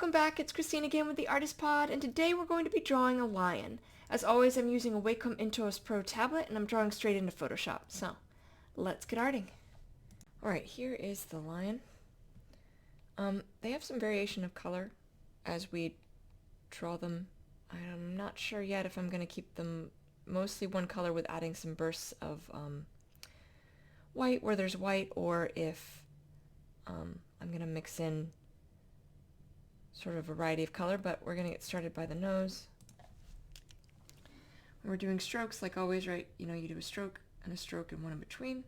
welcome back. It's Christine again with the Artist Pod, and today we're going to be drawing a lion. As always, I'm using a Wacom Intuos Pro tablet, and I'm drawing straight into Photoshop. So, let's get arting. Alright, here is the lion. They have some variation of color as we draw them. I'm not sure yet if I'm going to keep them mostly one color with adding some bursts of white where there's white, or if I'm going to mix in sort of a variety of color, but we're going to get started by the nose. When we're doing strokes, like always, right, you do a stroke and one in between.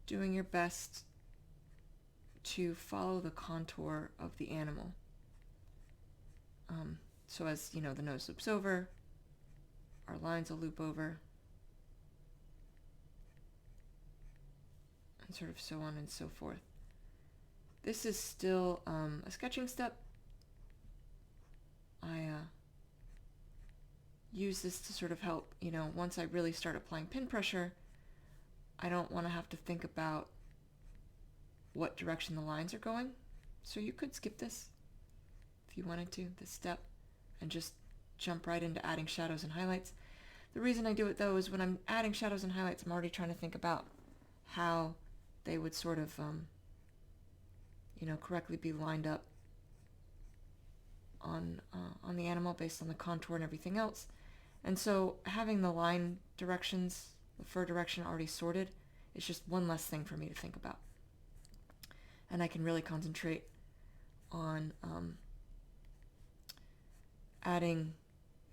Doing your best to follow the contour of the animal. So as, the nose loops over, our lines will loop over, and sort of so on and so forth. This is still a sketching step. I use this to sort of help, once I really start applying pin pressure, I don't want to have to think about what direction the lines are going. So you could skip this if you wanted to, this step, and just jump right into adding shadows and highlights. The reason I do it though is when I'm adding shadows and highlights, I'm already trying to think about how they would sort of correctly be lined up on the animal based on the contour and everything else. And so having the line directions, the fur direction already sorted, is just one less thing for me to think about. And I can really concentrate on adding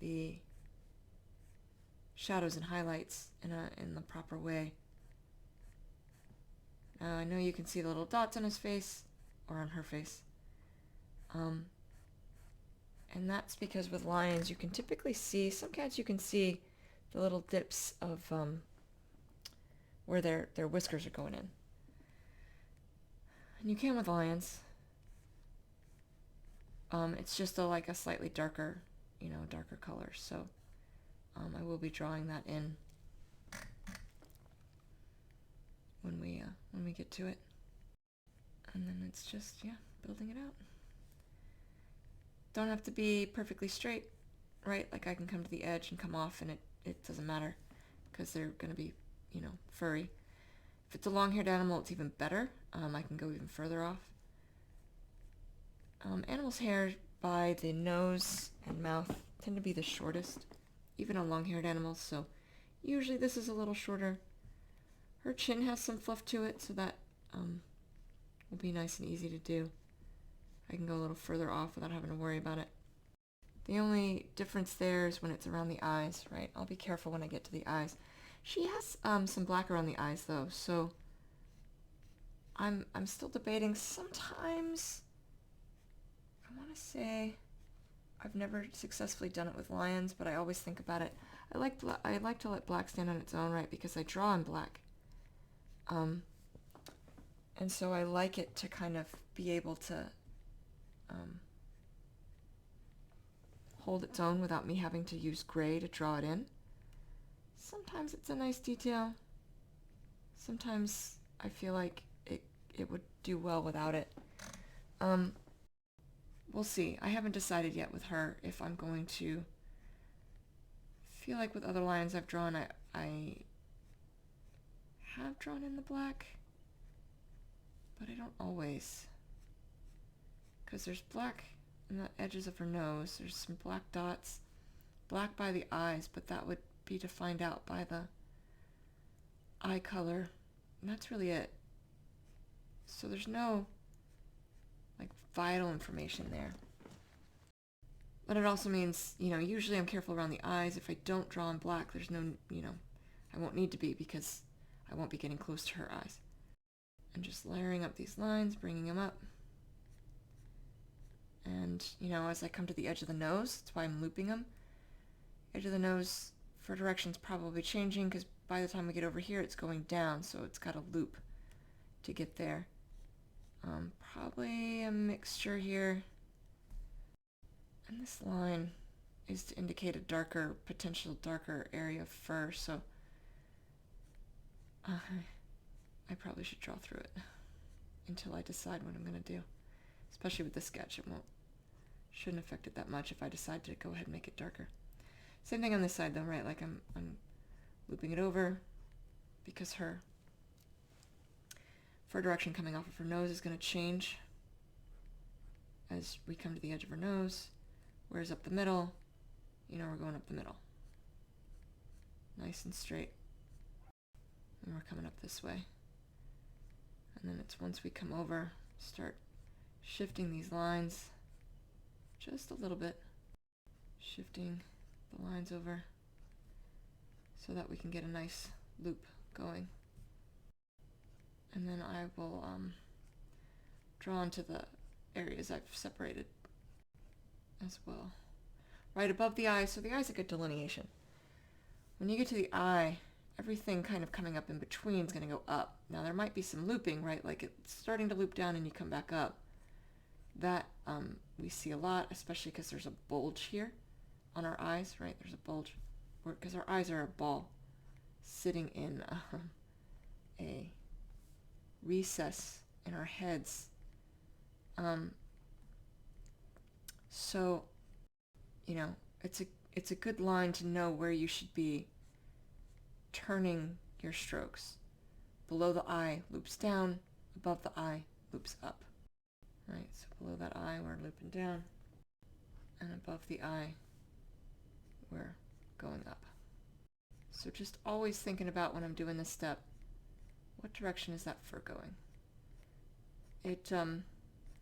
the shadows and highlights in the proper way. Now I know you can see the little dots on his face, or on her face. And that's because with lions you can typically see, some cats you can see the little dips of where their whiskers are going in. And you can with lions. It's just like a slightly darker, darker color. So I will be drawing that in when we get to it. And then it's just, building it out. Don't have to be perfectly straight, right? Like I can come to the edge and come off, and it doesn't matter because they're going to be, furry. If it's a long-haired animal, it's even better. I can go even further off. Animals' hair by the nose and mouth tend to be the shortest, even on long-haired animals, so usually this is a little shorter. Her chin has some fluff to it, so that will be nice and easy to do. I can go a little further off without having to worry about it. The only difference there is when it's around the eyes, right? I'll be careful when I get to the eyes. She has some black around the eyes though, so I'm still debating. Sometimes I want to say I've never successfully done it with lions, but I always think about it. I like to let black stand on its own, right? Because I draw in black. And so I like it to kind of be able to hold its own without me having to use gray to draw it in. Sometimes it's a nice detail. Sometimes I feel like it would do well without it. We'll see. I haven't decided yet with her if I'm going to feel like with other lions I've drawn, I have drawn in the black, but I don't always. Because there's black in the edges of her nose, there's some black dots, black by the eyes, but that would be to find out by the eye color, and that's really it. So there's no vital information there. But it also means, usually I'm careful around the eyes. If I don't draw in black, there's no, I won't need to be because I won't be getting close to her eyes. And just layering up these lines, bringing them up. And, as I come to the edge of the nose, that's why I'm looping them. Edge of the nose for direction's probably changing because by the time we get over here, it's going down, so it's got a loop to get there. Probably a mixture here. And this line is to indicate a potential darker area of fur, so I probably should draw through it until I decide what I'm going to do. Especially with this sketch, Shouldn't affect it that much if I decide to go ahead and make it darker. Same thing on this side though, right? Like I'm looping it over because her fur direction coming off of her nose is going to change as we come to the edge of her nose. Whereas up the middle, you know, we're going up the middle. Nice and straight. And we're coming up this way. And then it's once we come over, start shifting these lines just a little bit. Shifting the lines over so that we can get a nice loop going. And then I will draw onto the areas I've separated as well. Right above the eye, so the eye's a good delineation. When you get to the eye, everything kind of coming up in between is going to go up. Now there might be some looping, right? Like it's starting to loop down and you come back up. That we see a lot, especially because there's a bulge here on our eyes, right? There's a bulge because our eyes are a ball sitting in a recess in our heads. So, you know, it's a good line to know where you should be turning your strokes. Below the eye loops down, above the eye loops up. Right, so below that eye we're looping down, and above the eye we're going up. So just always thinking about when I'm doing this step, what direction is that fur going? It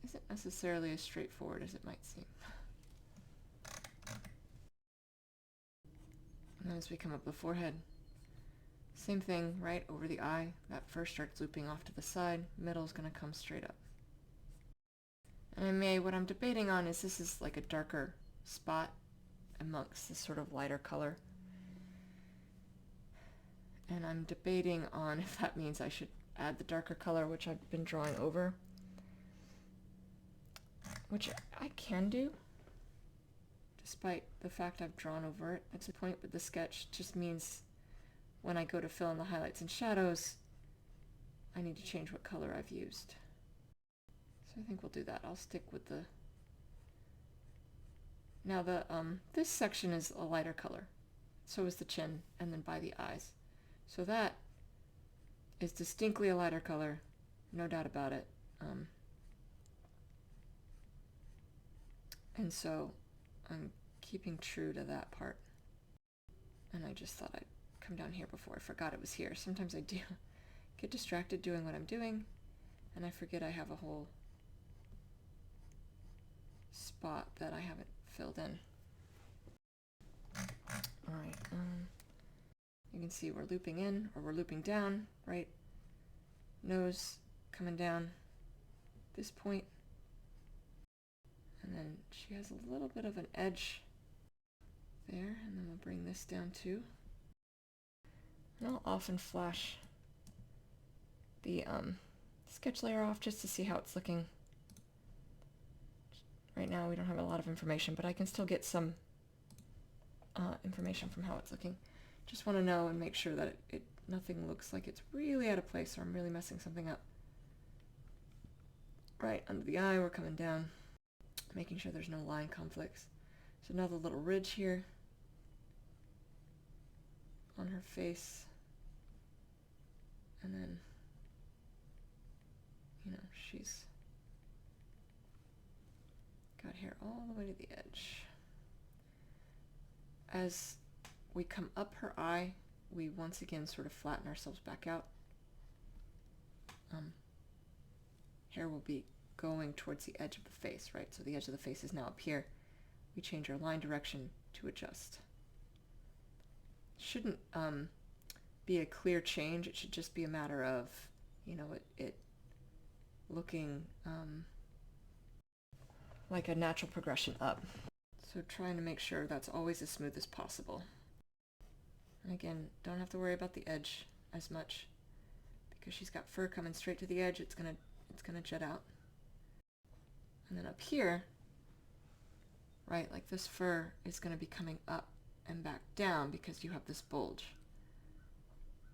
isn't necessarily as straightforward as it might seem. And then as we come up the forehead, same thing, right, over the eye. That fur starts looping off to the side, middle's going to come straight up. And what I'm debating on is this is like a darker spot amongst this sort of lighter color. And I'm debating on if that means I should add the darker color, which I've been drawing over, which I can do, despite the fact I've drawn over it. That's the point with the sketch. Just means when I go to fill in the highlights and shadows, I need to change what color I've used. So I think we'll do that. I'll stick with the... Now this section is a lighter color. So is the chin, and then by the eyes. So that is distinctly a lighter color, no doubt about it. And so I'm keeping true to that part. And I just thought I'd come down here before. I forgot it was here. Sometimes I do get distracted doing what I'm doing, and I forget I have a whole spot that I haven't filled in. Alright, you can see we're looping in, or we're looping down, right? Nose coming down this point. And then she has a little bit of an edge there, and then we'll bring this down too. And I'll often flash the sketch layer off just to see how it's looking. Right now we don't have a lot of information, but I can still get some information from how it's looking. Just want to know and make sure that nothing looks like it's really out of place or I'm really messing something up. Right, under the eye we're coming down, making sure there's no line conflicts. So now the little ridge here on her face, and then, you know, she's got hair all the way to the edge. As we come up her eye, we once again sort of flatten ourselves back out. Hair will be going towards the edge of the face, right? So the edge of the face is now up here. We change our line direction to adjust. Shouldn't be a clear change. It should just be a matter of, you know, it looking like a natural progression up. So trying to make sure that's always as smooth as possible. And again, don't have to worry about the edge as much because she's got fur coming straight to the edge. It's gonna jet out. And then up here, right, like this fur is going to be coming up and back down because you have this bulge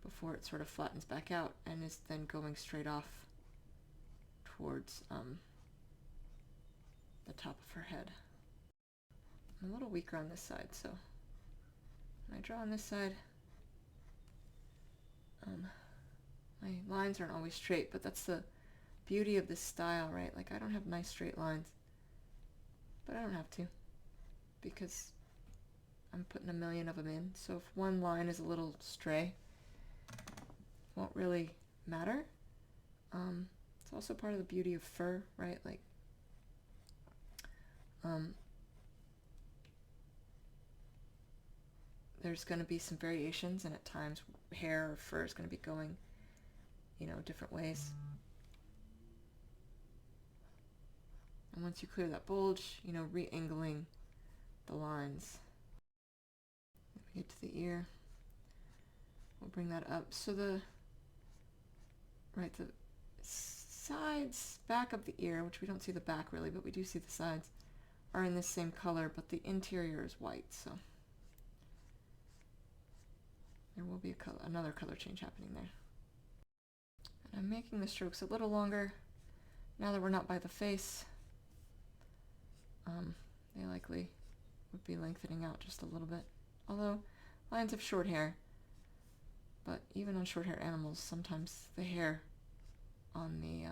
before it sort of flattens back out and is then going straight off towards the top of her head. I'm a little weaker on this side, so when I draw on this side, my lines aren't always straight, but that's the beauty of this style, right? Like, I don't have nice straight lines, but I don't have to, because I'm putting a million of them in. So if one line is a little stray, it won't really matter. It's also part of the beauty of fur, right? Like, there's going to be some variations, and at times hair or fur is going to be going, different ways. And once you clear that bulge, re-angling the lines. We get to the ear. We'll bring that up. So the sides, back of the ear, which we don't see the back really, but we do see the sides, are in this same color, but the interior is white, so there will be another color change happening there. And I'm making the strokes a little longer now that we're not by the face. They likely would be lengthening out just a little bit, although lions have short hair, but even on short hair animals, sometimes the hair on the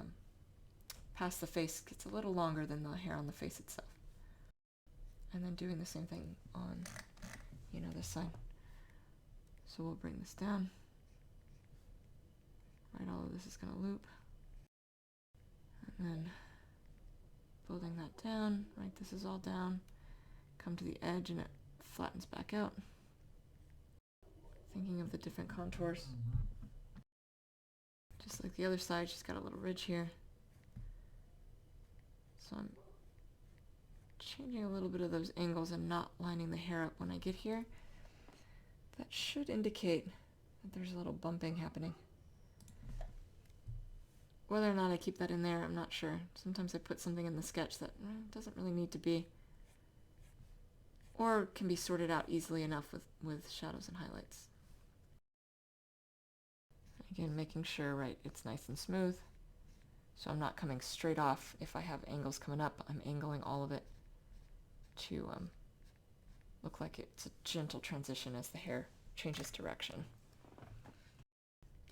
past the face gets a little longer than the hair on the face itself. And then doing the same thing on this side. So we'll bring this down. Right, all of this is going to loop, and then building that down. Right, this is all down, come to the edge, and it flattens back out. Thinking of the different contours. Just like the other side, she's got a little ridge here. So I'm changing a little bit of those angles and not lining the hair up when I get here. That should indicate that there's a little bumping happening. Whether or not I keep that in there, I'm not sure. Sometimes I put something in the sketch that doesn't really need to be, or can be sorted out easily enough with shadows and highlights. Again, making sure, right, it's nice and smooth, so I'm not coming straight off. If I have angles coming up, I'm angling all of it to look like it's a gentle transition as the hair changes direction.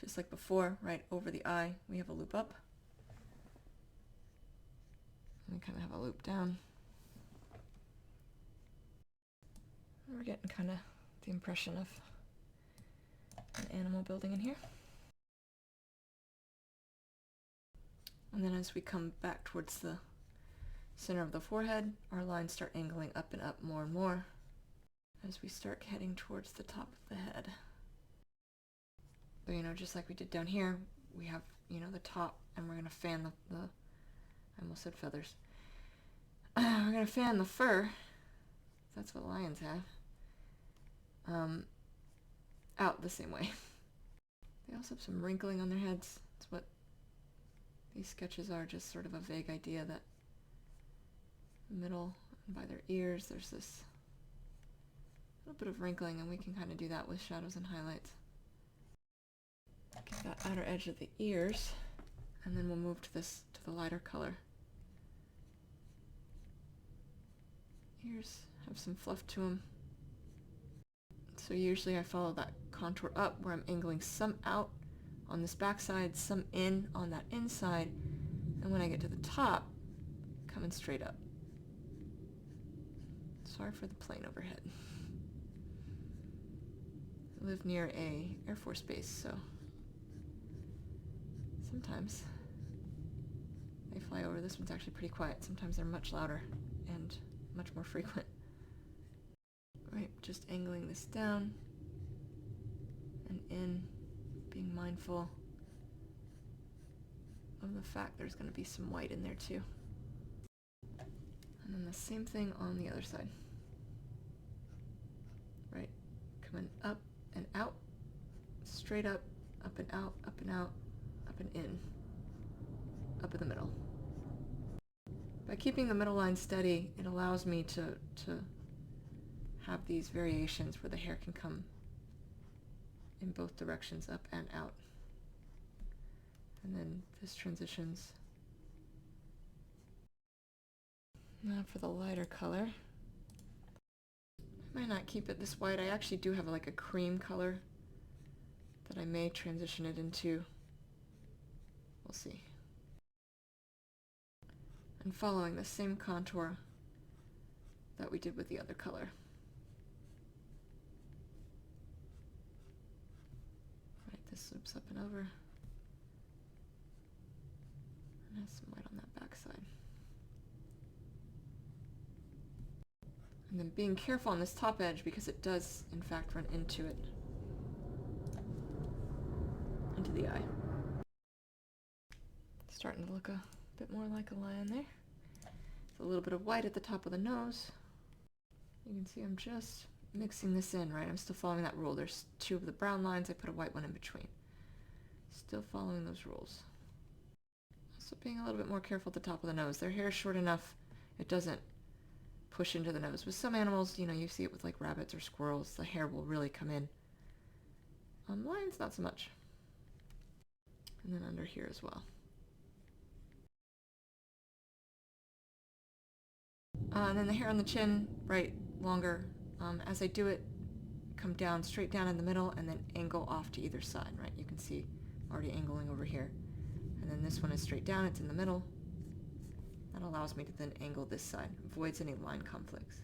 Just like before, right over the eye, we have a loop up. And we kind of have a loop down. And we're getting kind of the impression of an animal building in here. And then as we come back towards the center of the forehead, our lines start angling up and up more and more as we start heading towards the top of the head. But just like we did down here, we have, the top, and we're going to fan the I almost said feathers. We're going to fan the fur, that's what lions have, out the same way. They also have some wrinkling on their heads. That's what these sketches are, just sort of a vague idea that middle and by their ears there's this little bit of wrinkling, and we can kind of do that with shadows and highlights. Get that outer edge of the ears, and then we'll move to the lighter color. Ears have some fluff to them, so usually I follow that contour up where I'm angling some out on this back side, some in on that inside, and when I get to the top, coming straight up. Sorry for the plane overhead. I live near a Air Force base, so sometimes they fly over. This one's actually pretty quiet. Sometimes they're much louder and much more frequent. Right, just angling this down and in, being mindful of the fact there's going to be some white in there too. And then the same thing on the other side. Right, coming up and out, straight up and out, up and out, up and in, up in the middle. By keeping the middle line steady, it allows me to have these variations where the hair can come in both directions, up and out. And then this transitions. Now for the lighter color. Might not keep it this white. I actually do have like a cream color that I may transition it into. We'll see. And following the same contour that we did with the other color. Right, this loops up and over. And has some white on that back side. And then being careful on this top edge because it does in fact run into it. Into the eye. Starting to look a bit more like a lion there. A little bit of white at the top of the nose. You can see I'm just mixing this in, right? I'm still following that rule. There's two of the brown lines. I put a white one in between. Still following those rules. Also being a little bit more careful at the top of the nose. Their hair is short enough it doesn't push into the nose. With some animals, you know, you see it with like rabbits or squirrels, the hair will really come in. Lions, not so much. And then under here as well. And then the hair on the chin, right, longer. As I do it, come down, straight down in the middle, and then angle off to either side, right? You can see I'm already angling over here. And then this one is straight down, it's in the middle. That allows me to then angle this side, avoids any line conflicts.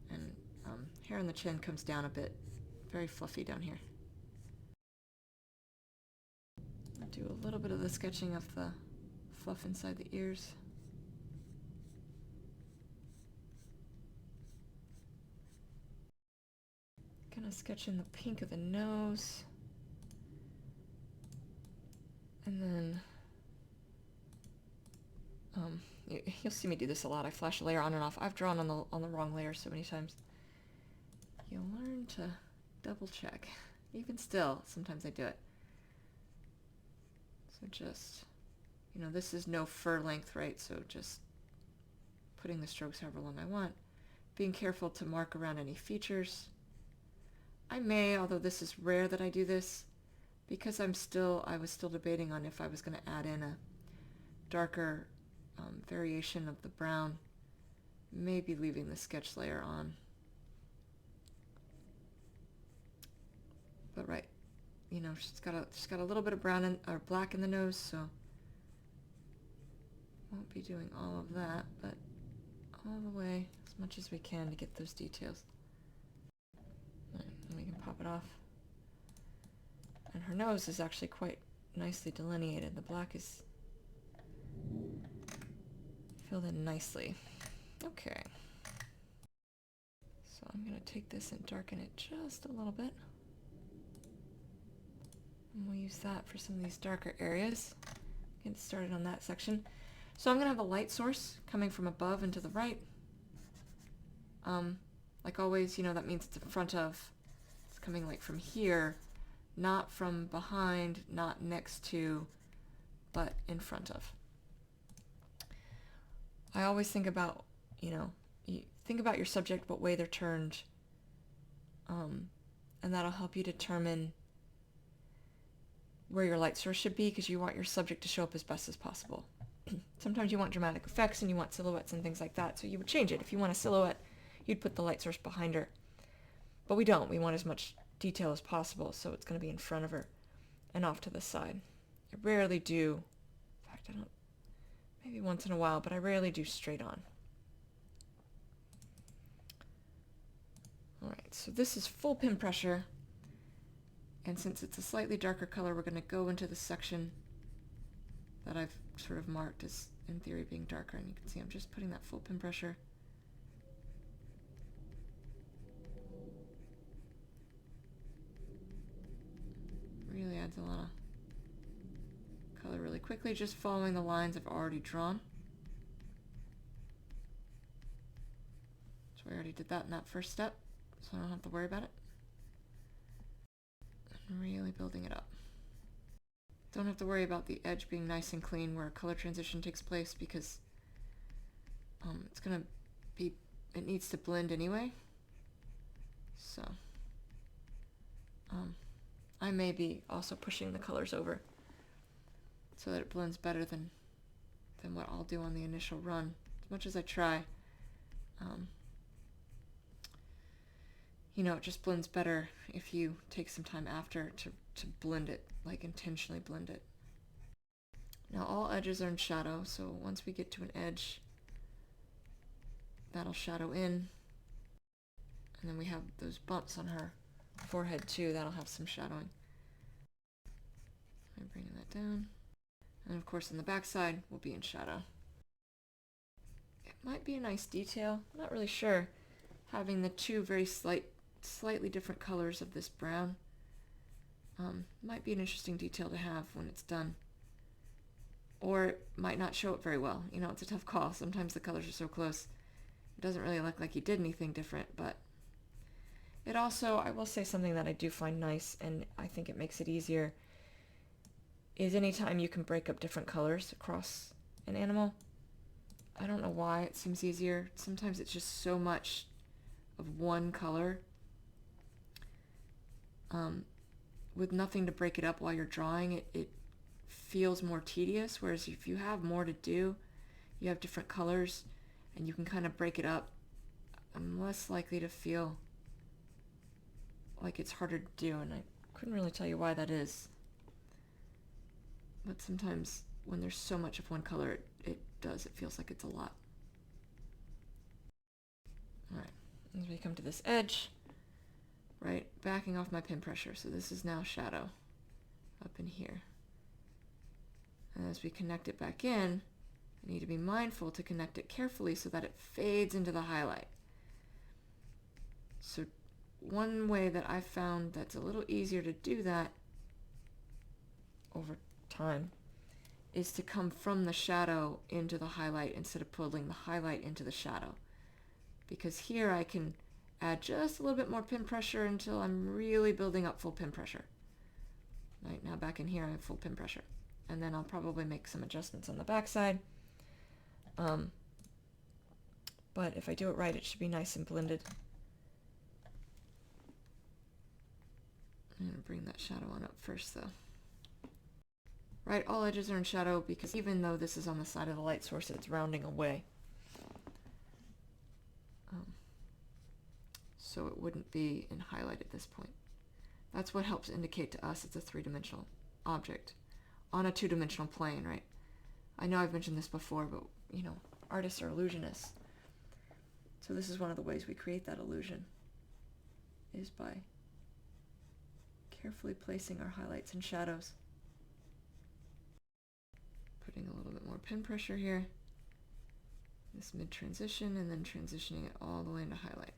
And hair on the chin comes down a bit, very fluffy down here. I'll do a little bit of the sketching of the fluff inside the ears. Kind of sketch in the pink of the nose. And then you'll see me do this a lot. I flash a layer on and off. I've drawn on the wrong layer so many times. You'll learn to double check. Even still, sometimes I do it. So just, you know, this is no fur length, right? So just putting the strokes however long I want. Being careful to mark around any features. I may, although this is rare that I do this, because I was still debating on if I was going to add in a darker variation of the brown, maybe leaving the sketch layer on. But right, you know, she's got a little bit of brown or black in the nose, so won't be doing all of that, but all the way as much as we can to get those details. Right, and we can pop it off. And her nose is actually quite nicely delineated. The black is filled in nicely. Okay. So I'm going to take this and darken it just a little bit. And we'll use that for some of these darker areas. Get started on that section. So I'm going to have a light source coming from above and to the right. Like always, you know, that means it's in front of. It's coming like from here, not from behind, not next to, but in front of. I always think about, you know, you think about your subject, what way they're turned, and that'll help you determine where your light source should be, because you want your subject to show up as best as possible. Sometimes you want dramatic effects and you want silhouettes and things like that, so you would change it. If you want a silhouette, you'd put the light source behind her. But we don't. We want as much detail as possible, so it's going to be in front of her and off to the side. I rarely do, in fact, I don't, maybe once in a while, but I rarely do straight on. Alright, so this is full pin pressure, and since it's a slightly darker color, we're going to go into the section that I've sort of marked as, in theory, being darker, and you can see I'm just putting that full pin pressure. Really adds a lot of color really quickly, just following the lines I've already drawn. So I already did that in that first step, so I don't have to worry about it. And really building it up. Don't have to worry about the edge being nice and clean where a color transition takes place, because it's going to be, it needs to blend anyway. So I may be also pushing the colors over so that it blends better than what I'll do on the initial run, as much as I try. you know, it just blends better if you take some time after to blend it, like intentionally blend it. Now all edges are in shadow, so once we get to an edge, that'll shadow in. And then we have those bumps on her forehead too, that'll have some shadowing. I'm bringing that down. And of course on the back side will be in shadow. It might be a nice detail, I'm not really sure, having the two very slightly different colors of this brown. Might be an interesting detail to have when it's done. Or it might not show up very well. You know, it's a tough call. Sometimes the colors are so close. It doesn't really look like he did anything different, but it also, I will say something that I do find nice, and I think it makes it easier, is anytime you can break up different colors across an animal. I don't know why it seems easier. Sometimes it's just so much of one color with nothing to break it up while you're drawing. It feels more tedious, whereas if you have more to do, you have different colors and you can kind of break it up, I'm less likely to feel like it's harder to do, and I couldn't really tell you why that is. But sometimes when there's so much of one color, it feels like it's a lot. Alright, as we come to this edge, right, backing off my pin pressure, so this is now shadow up in here. And as we connect it back in, I need to be mindful to connect it carefully so that it fades into the highlight. So one way that I've found that's a little easier to do that over time is to come from the shadow into the highlight instead of pulling the highlight into the shadow. Because here I can add just a little bit more pin pressure until I'm really building up full pin pressure. Right, now back in here I have full pin pressure. And then I'll probably make some adjustments on the back side. But if I do it right, it should be nice and blended. I'm going to bring that shadow on up first though. Right, all edges are in shadow because even though this is on the side of the light source, it's rounding away. So it wouldn't be in highlight at this point. That's what helps indicate to us it's a three-dimensional object on a two-dimensional plane, right? I know I've mentioned this before, but you know, artists are illusionists. So this is one of the ways we create that illusion, is by carefully placing our highlights and shadows. Putting a little bit more pin pressure here, this mid-transition, and then transitioning it all the way into highlight.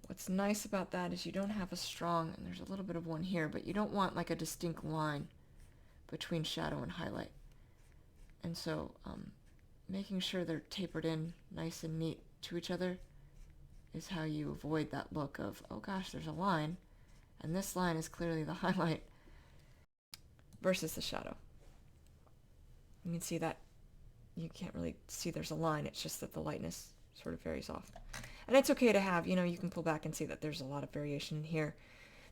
What's nice about that is you don't have a strong, and there's a little bit of one here, but you don't want like a distinct line between shadow and highlight. And so making sure they're tapered in nice and neat to each other is how you avoid that look of, oh gosh, there's a line, and this line is clearly the highlight versus the shadow. You can see that you can't really see there's a line, it's just that the lightness sort of varies off. And it's okay to have, you know, you can pull back and see that there's a lot of variation in here.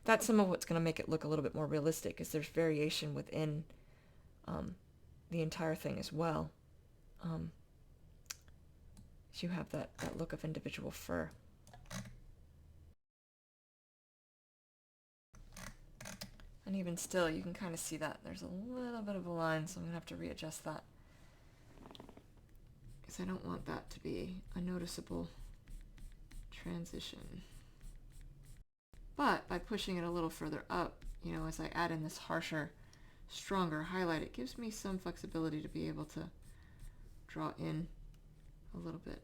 That's some of what's going to make it look a little bit more realistic, is there's variation within the entire thing as well. So you have that look of individual fur. And even still, you can kind of see that there's a little bit of a line, so I'm going to have to readjust that, because I don't want that to be a noticeable transition. But by pushing it a little further up, you know, as I add in this harsher, stronger highlight, it gives me some flexibility to be able to draw in a little bit.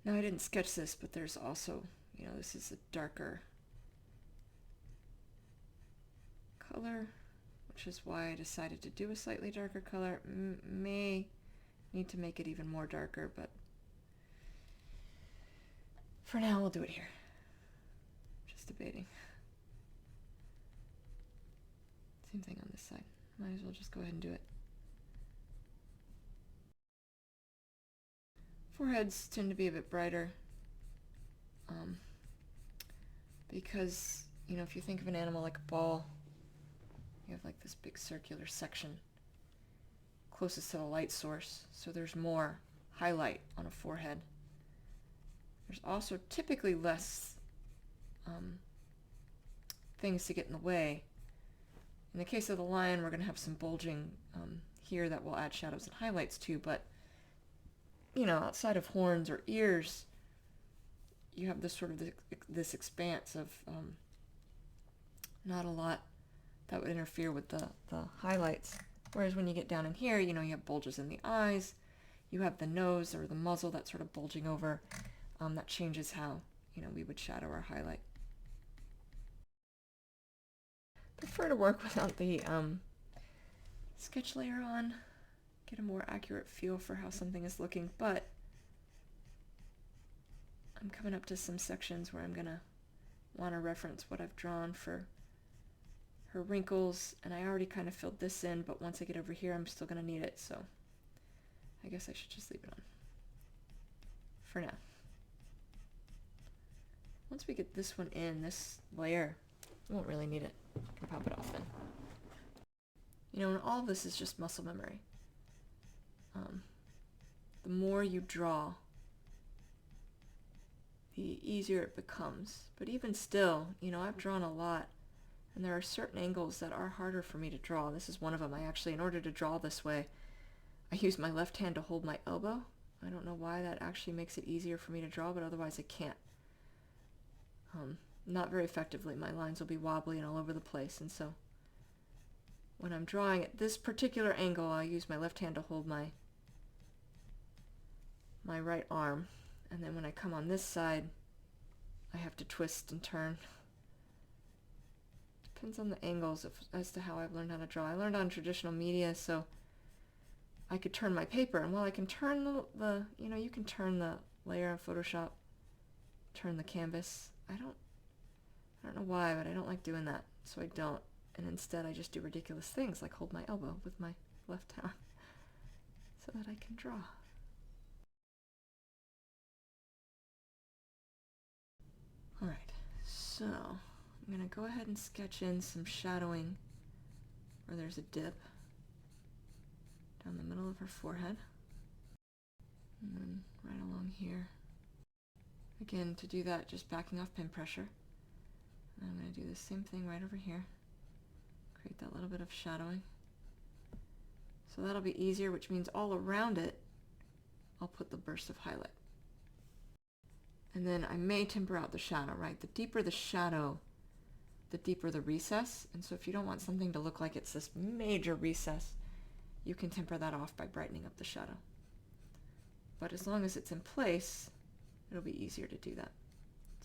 Now I didn't sketch this, but there's also, you know, this is a darker color, which is why I decided to do a slightly darker color. May need to make it even more darker, but for now we'll do it here. Just debating. Same thing on this side. Might as well just go ahead and do it. Foreheads tend to be a bit brighter because, you know, if you think of an animal like a ball, you have like this big circular section closest to the light source, so there's more highlight on a forehead. There's also typically less things to get in the way. In the case of the lion, we're going to have some bulging here that will add shadows and highlights too, but you know, outside of horns or ears, you have this sort of this expanse of not a lot that would interfere with the highlights. Whereas when you get down in here, you know, you have bulges in the eyes, you have the nose or the muzzle that's sort of bulging over. That changes how, you know, we would shadow or highlight. Prefer to work without the sketch layer on, get a more accurate feel for how something is looking, but I'm coming up to some sections where I'm gonna want to reference what I've drawn for her wrinkles, and I already kind of filled this in, but once I get over here I'm still gonna need it, so I guess I should just leave it on for now. Once we get this one in, this layer, we won't really need it. I can pop it off then. You know, and all of this is just muscle memory. The more you draw, the easier it becomes. But even still, you know, I've drawn a lot, and there are certain angles that are harder for me to draw. This is one of them. I actually, in order to draw this way, I use my left hand to hold my elbow. I don't know why that actually makes it easier for me to draw, but otherwise I can't. Not very effectively. My lines will be wobbly and all over the place, and so when I'm drawing at this particular angle, I use my left hand to hold my right arm, and then when I come on this side, I have to twist and turn. Depends on the angles as to how I've learned how to draw. I learned on traditional media, so I could turn my paper, and while I can turn the you know, you can turn the layer in Photoshop, turn the canvas. I don't know why, but I don't like doing that, so I don't. And instead I just do ridiculous things like hold my elbow with my left hand so that I can draw. Alright, so I'm going to go ahead and sketch in some shadowing where there's a dip down the middle of her forehead, and then right along here. Again, to do that, just backing off pin pressure. And I'm going to do the same thing right over here. Create that little bit of shadowing. So that'll be easier, which means all around it, I'll put the burst of highlight. And then I may temper out the shadow, right? The deeper the shadow, the deeper the recess. And so if you don't want something to look like it's this major recess, you can temper that off by brightening up the shadow. But as long as it's in place, it'll be easier to do that.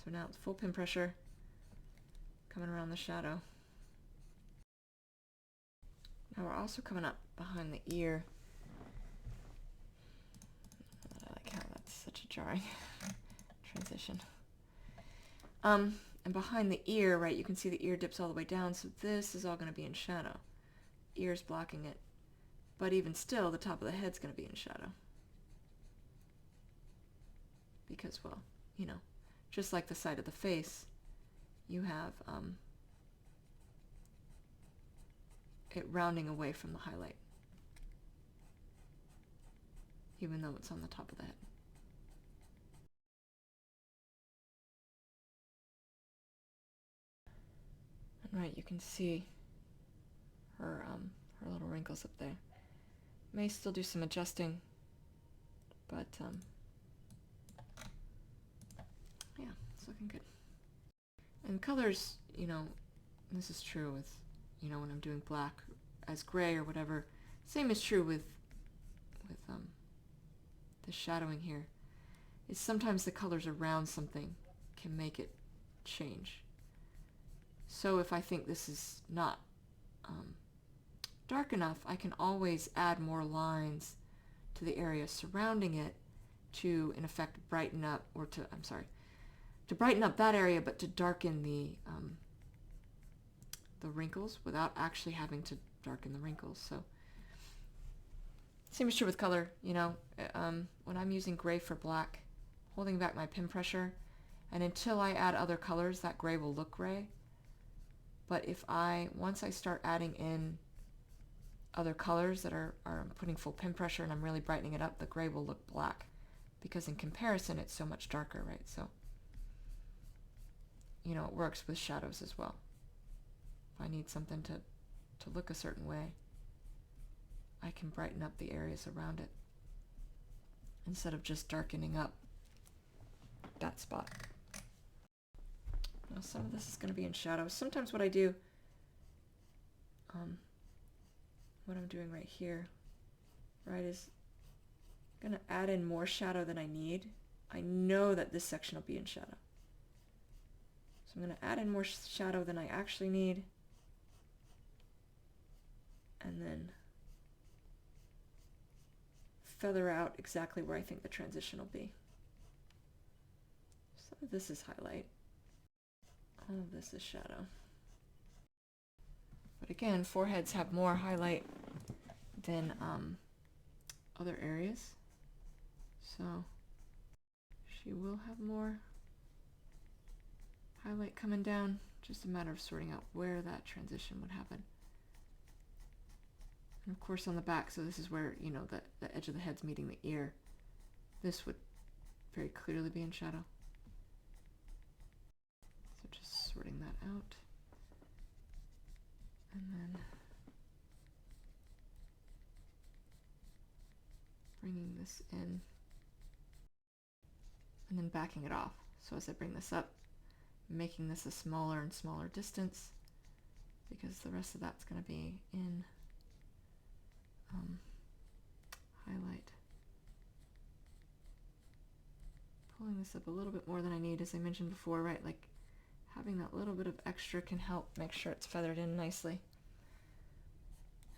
So now it's full pin pressure, coming around the shadow. Now we're also coming up behind the ear. I like how that's such a jarring transition. And behind the ear, right, you can see the ear dips all the way down, so this is all going to be in shadow. Ear's blocking it. But even still, the top of the head's going to be in shadow. Because, well, you know, just like the side of the face, you have it rounding away from the highlight, even though it's on the top of the head. And right, you can see her little wrinkles up there. May still do some adjusting, but yeah, it's looking good. And colors, you know, this is true with, you know, when I'm doing black as gray or whatever. Same is true with the shadowing here. Is sometimes the colors around something can make it change. So if I think this is not dark enough, I can always add more lines to the area surrounding it to, in effect, brighten up, or to, I'm sorry, to brighten up that area, but to darken the wrinkles without actually having to darken the wrinkles. So same is true with color, you know. When I'm using gray for black, holding back my pin pressure, and until I add other colors, that gray will look gray. But if once I start adding in other colors that are putting full pin pressure and I'm really brightening it up, the gray will look black because in comparison it's so much darker, right? So, you know, it works with shadows as well. If I need something to look a certain way, I can brighten up the areas around it instead of just darkening up that spot. Now some of this is going to be in shadow. Sometimes what I do, what I'm doing right here, right, is I'm going to add in more shadow than I need. I know that this section will be in shadow. So I'm going to add in more shadow than I actually need. And then feather out exactly where I think the transition will be. Some of this is highlight. All of this is shadow. But again, foreheads have more highlight than other areas. So she will have more highlight coming down. Just a matter of sorting out where that transition would happen. And of course on the back, so this is where, you know, the edge of the head's meeting the ear. This would very clearly be in shadow. So just sorting that out. And then bringing this in. And then backing it off. So as I bring this up, making this a smaller and smaller distance because the rest of that's going to be in highlight. Pulling this up a little bit more than I need, as I mentioned before, right? Like having that little bit of extra can help make sure it's feathered in nicely.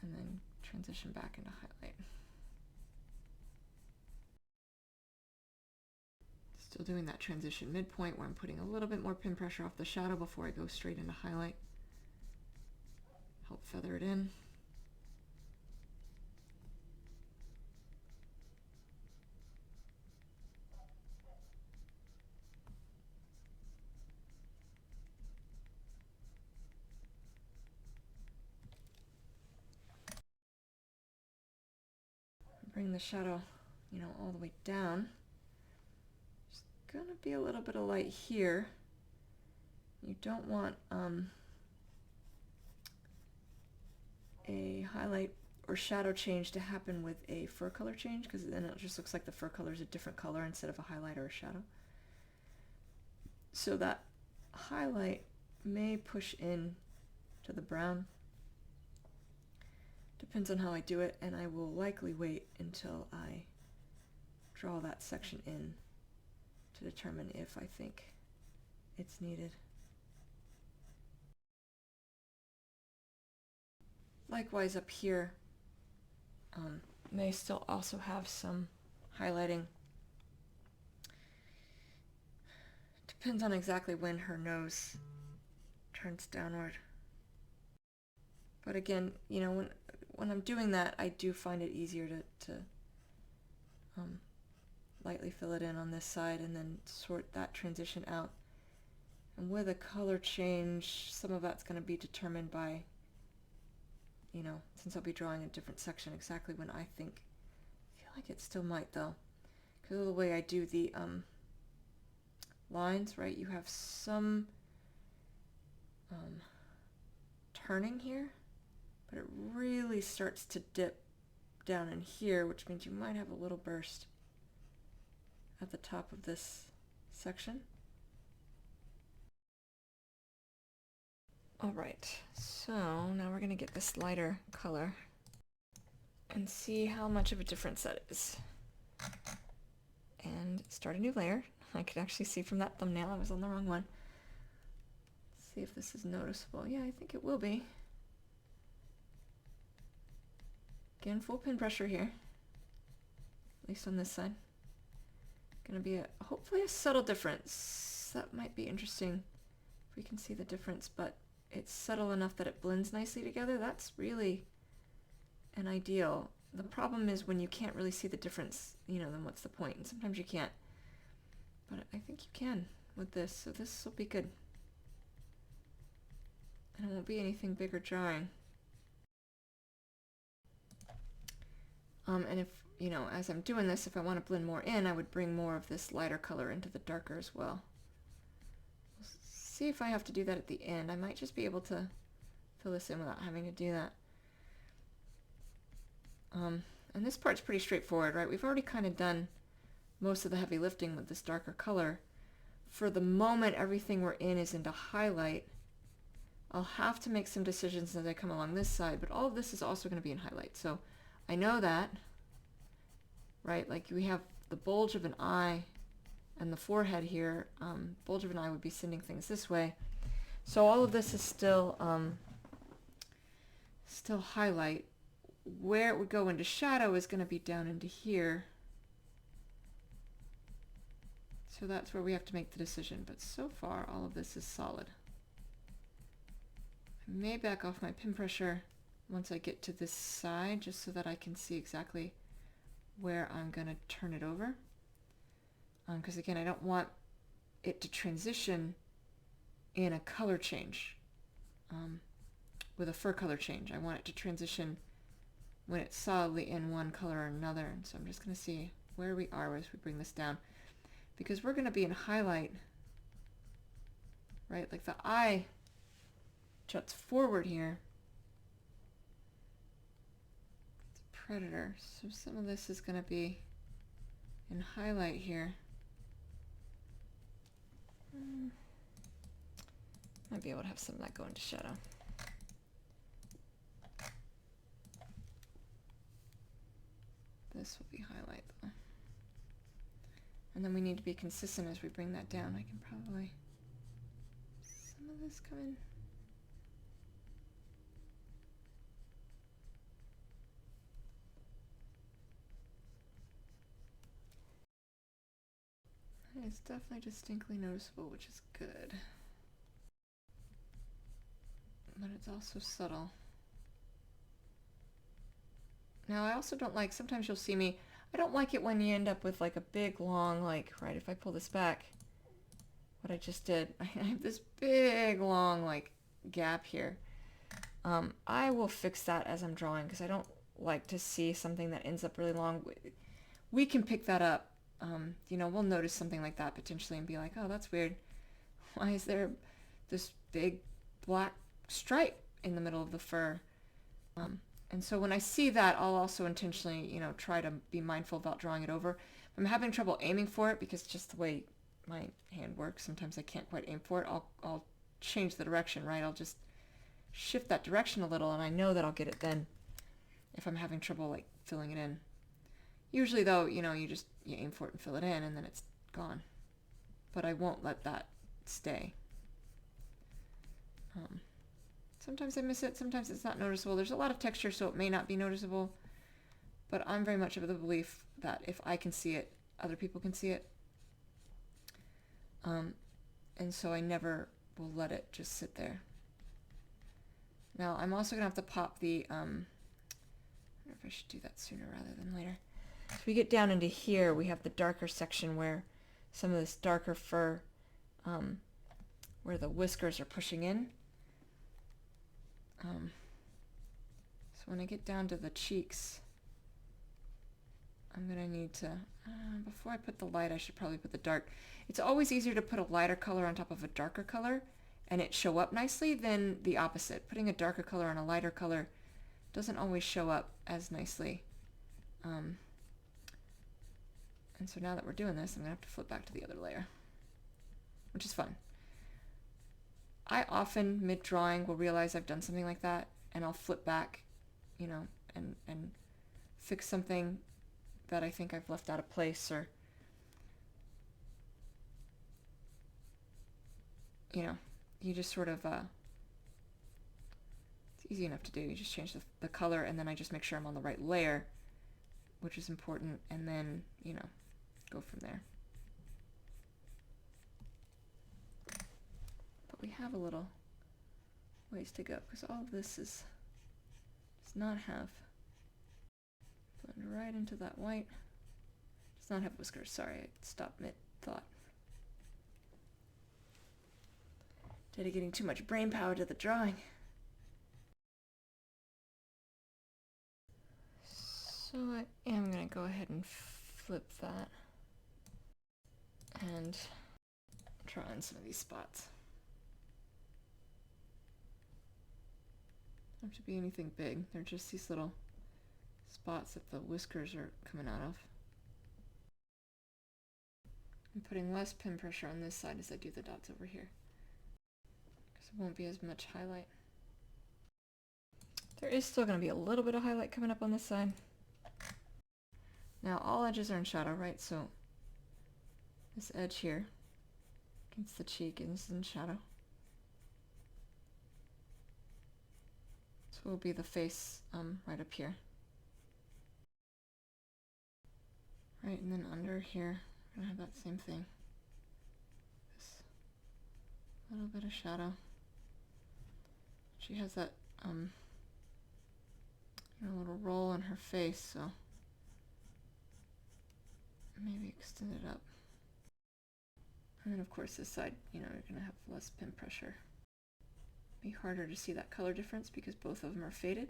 And then transition back into highlight. Still doing that transition midpoint where I'm putting a little bit more pin pressure off the shadow before I go straight into highlight. Help feather it in. Bring the shadow, you know, all the way down. There's gonna be a little bit of light here. You don't want a highlight or shadow change to happen with a fur color change, because then it just looks like the fur color is a different color instead of a highlight or a shadow. So that highlight may push in to the brown. Depends on how I do it, and I will likely wait until I draw that section in to determine if I think it's needed. Likewise up here, may still also have some highlighting. Depends on exactly when her nose turns downward. But again, you know, when I'm doing that, I do find it easier to lightly fill it in on this side and then sort that transition out. And with a color change, some of that's going to be determined by, you know, since I'll be drawing a different section, exactly when I think. I feel like it still might though, because of the way I do the lines, right? You have some turning here, but it really starts to dip down in here, which means you might have a little burst at the top of this section. All right, so now we're going to get this lighter color and see how much of a difference that is. And start a new layer. I could actually see from that thumbnail I was on the wrong one. Let's see if this is noticeable. Yeah, I think it will be. Again, full pin pressure here, at least on this side. Gonna be hopefully a subtle difference. That might be interesting if we can see the difference, but it's subtle enough that it blends nicely together. That's really an ideal. The problem is when you can't really see the difference, you know, then what's the point? And sometimes you can't. But I think you can with this, so this will be good. And it won't be anything big or jarring. And if, you know, as I'm doing this, if I want to blend more in, I would bring more of this lighter color into the darker as well. We'll see if I have to do that at the end. I might just be able to fill this in without having to do that. And this part's pretty straightforward, right? We've already kind of done most of the heavy lifting with this darker color. For the moment, everything we're in is into highlight. I'll have to make some decisions as I come along this side, but all of this is also going to be in highlight. So I know that, right? Like we have the bulge of an eye and the forehead here. Bulge of an eye would be sending things this way. So all of this is still highlight. Where it would go into shadow is going to be down into here. So that's where we have to make the decision. But so far, all of this is solid. I may back off my pin pressure once I get to this side, just so that I can see exactly where I'm going to turn it over. Because again, I don't want it to transition in a color change, with a fur color change. I want it to transition when it's solidly in one color or another. And so I'm just going to see where we are as we bring this down. Because we're going to be in highlight, right? Like the eye juts forward here. It's a predator. So some of this is going to be in highlight here. Might be able to have some of that go into shadow. This will be highlight though. And then we need to be consistent as we bring that down. I can probably, some of this come in. It's definitely distinctly noticeable, which is good. But it's also subtle. Now I also don't like, sometimes you'll see me, I don't like it when you end up with like a big long, like, right, if I pull this back, what I just did, I have this big long like gap here. I will fix that as I'm drawing because I don't like to see something that ends up really long. We can pick that up. You know, we'll notice something like that potentially and be like, oh, that's weird. Why is there this big black stripe in the middle of the fur? And so when I see that, I'll also intentionally, you know, try to be mindful about drawing it over. If I'm having trouble aiming for it because just the way my hand works, sometimes I can't quite aim for it, I'll change the direction, right? I'll just shift that direction a little and I know that I'll get it then if I'm having trouble like filling it in. Usually though, you know, you aim for it and fill it in and then it's gone. But I won't let that stay. Sometimes I miss it, sometimes it's not noticeable. There's a lot of texture, so it may not be noticeable. But I'm very much of the belief that if I can see it, other people can see it. And so I never will let it just sit there. Now I'm also going to have to pop the, I wonder if I should do that sooner rather than later. As we get down into here, we have the darker section where some of this darker fur, where the whiskers are pushing in. So when I get down to the cheeks, I'm going to need to, before I put the light, I should probably put the dark. It's always easier to put a lighter color on top of a darker color and it show up nicely than the opposite. Putting a darker color on a lighter color doesn't always show up as nicely. And so now that we're doing this, I'm going to have to flip back to the other layer, which is fun. I often, mid-drawing, will realize I've done something like that, and I'll flip back, you know, and fix something that I think I've left out of place, or, you know, you just sort of, it's easy enough to do. You just change the color, and then I just make sure I'm on the right layer, which is important, and then, you know, go from there. But we have a little ways to go, because all of this does not have, blend right into that white, does not have whiskers. Sorry, I stopped mid-thought. Dedicating too much brain power to the drawing. So I am going to go ahead and flip that and draw in some of these spots. Don't have to be anything big. They're just these little spots that the whiskers are coming out of. I'm putting less pin pressure on this side as I do the dots over here, because it won't be as much highlight. There is still going to be a little bit of highlight coming up on this side. Now all edges are in shadow, right? So this edge here against the cheek is in shadow. So will be the face right up here. Right, and then under here, we're going to have that same thing. This little bit of shadow. She has that little roll in her face, so maybe extend it up. And then of course this side, you're going to have less pin pressure. Be harder to see that color difference because both of them are faded,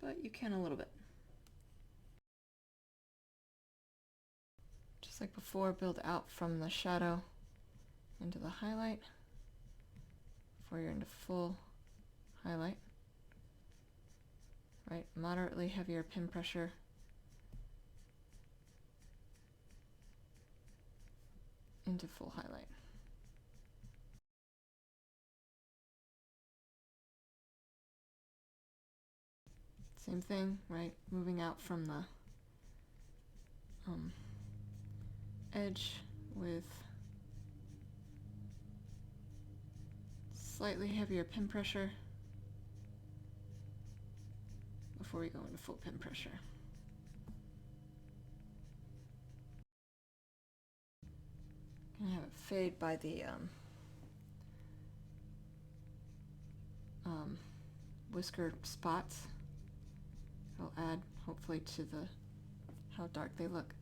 but you can a little bit. Just like before, build out from the shadow into the highlight before you're into full highlight. Right, moderately heavier pin pressure. Into full highlight. Same thing, right? Moving out from the edge with slightly heavier pin pressure before we go into full pin pressure. Gonna have it fade by the whisker spots. It'll add hopefully to how dark they look.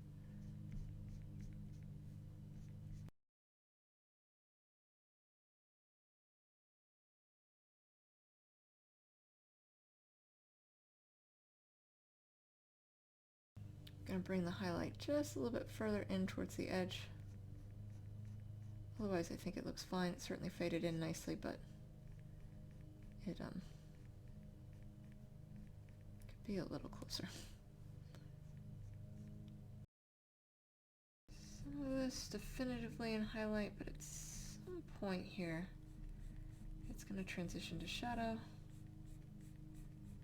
Gonna bring the highlight just a little bit further in towards the edge. Otherwise, I think it looks fine. It certainly faded in nicely, but it could be a little closer. Some of this definitively in highlight, but at some point here, it's going to transition to shadow.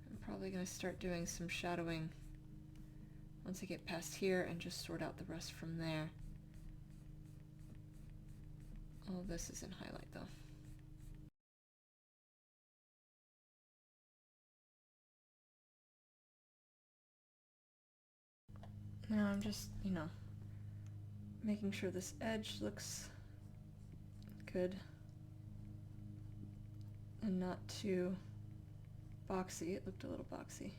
I'm probably going to start doing some shadowing once I get past here and just sort out the rest from there. All of this is in highlight though. Now I'm just, making sure this edge looks good and not too boxy. It looked a little boxy.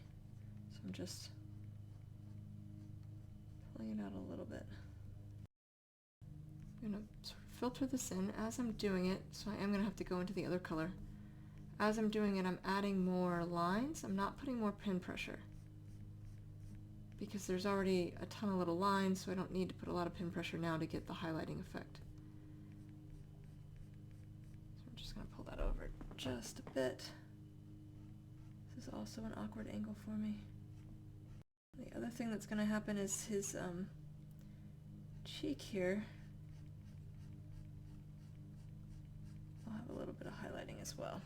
So I'm just pulling it out a little bit. I'm going to sort of filter this in as I'm doing it, so I am going to have to go into the other color. As I'm doing it, I'm adding more lines. I'm not putting more pin pressure because there's already a ton of little lines, so I don't need to put a lot of pin pressure now to get the highlighting effect. So I'm just going to pull that over just a bit. This is also an awkward angle for me. The other thing that's going to happen is his cheek here. I'll have a little bit of highlighting as well.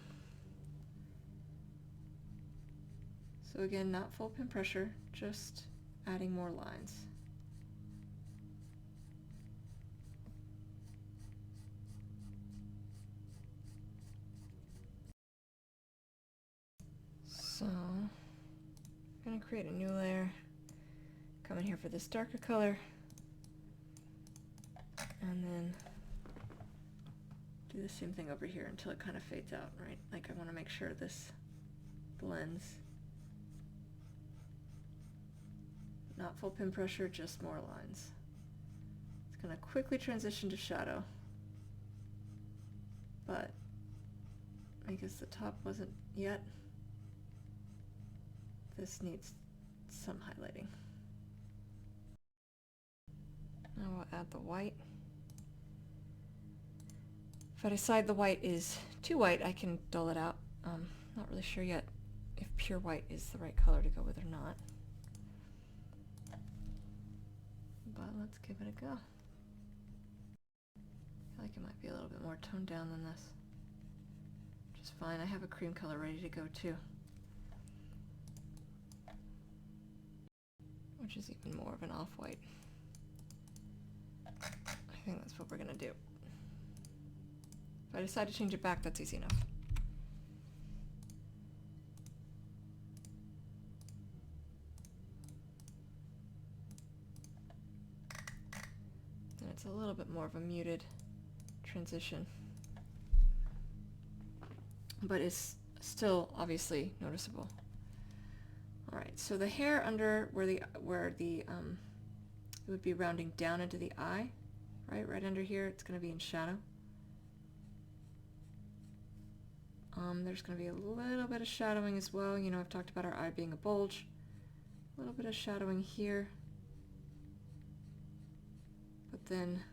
So again, not full pin pressure, just adding more lines. So I'm going to create a new layer, come in here for this darker color, and then do the same thing over here until it kind of fades out, right? Like I want to make sure this blends. Not full pin pressure, just more lines. It's going to quickly transition to shadow, but because the top wasn't yet, this needs some highlighting. Now we'll add the white. If I decide the white is too white, I can dull it out. Not really sure yet if pure white is the right color to go with or not. But let's give it a go. I feel like it might be a little bit more toned down than this. Which is fine. I have a cream color ready to go too. Which is even more of an off-white. I think that's what we're gonna do. If I decide to change it back, that's easy enough. And it's a little bit more of a muted transition. But it's still obviously noticeable. Alright, so the hair under where it would be rounding down into the eye, right under here, it's going to be in shadow. There's going to be a little bit of shadowing as well. You know, I've talked about our eye being a bulge. A little bit of shadowing here. But then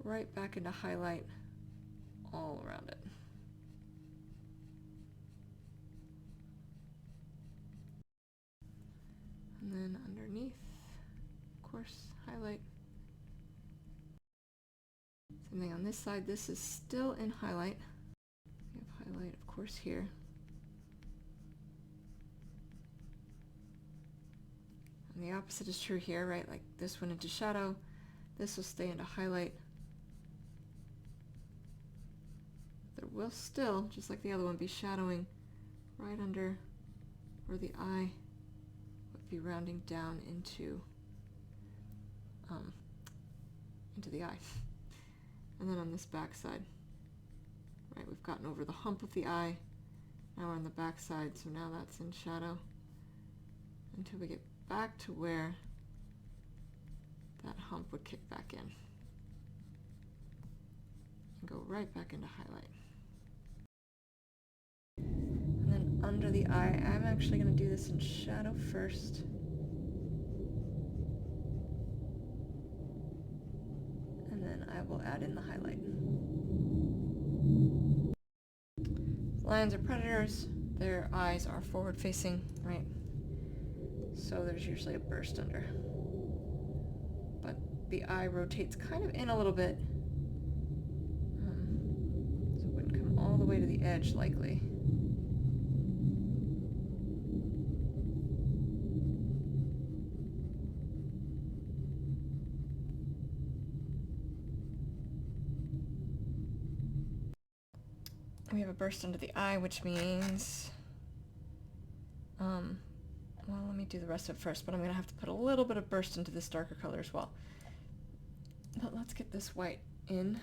right back into highlight all around it. And then underneath, of course, highlight. Same thing on this side. This is still in highlight. We have highlight, of course, here. And the opposite is true here, right? Like this went into shadow. This will stay into highlight. There will still, just like the other one, be shadowing right under where the eye would be rounding down into the eye. And then on this back side, right, we've gotten over the hump of the eye. Now we're on the back side, so now that's in shadow until we get back to where that hump would kick back in and go right back into highlight. And then under the eye, I'm actually going to do this in shadow first. And then I will add in the highlight. Lions are predators. Their eyes are forward facing, right? So there's usually a burst under. But the eye rotates kind of in a little bit. So it wouldn't come all the way to the edge likely. We have a burst under the eye, which means, well, let me do the rest of it first, but I'm going to have to put a little bit of burst into this darker color as well. But let's get this white in,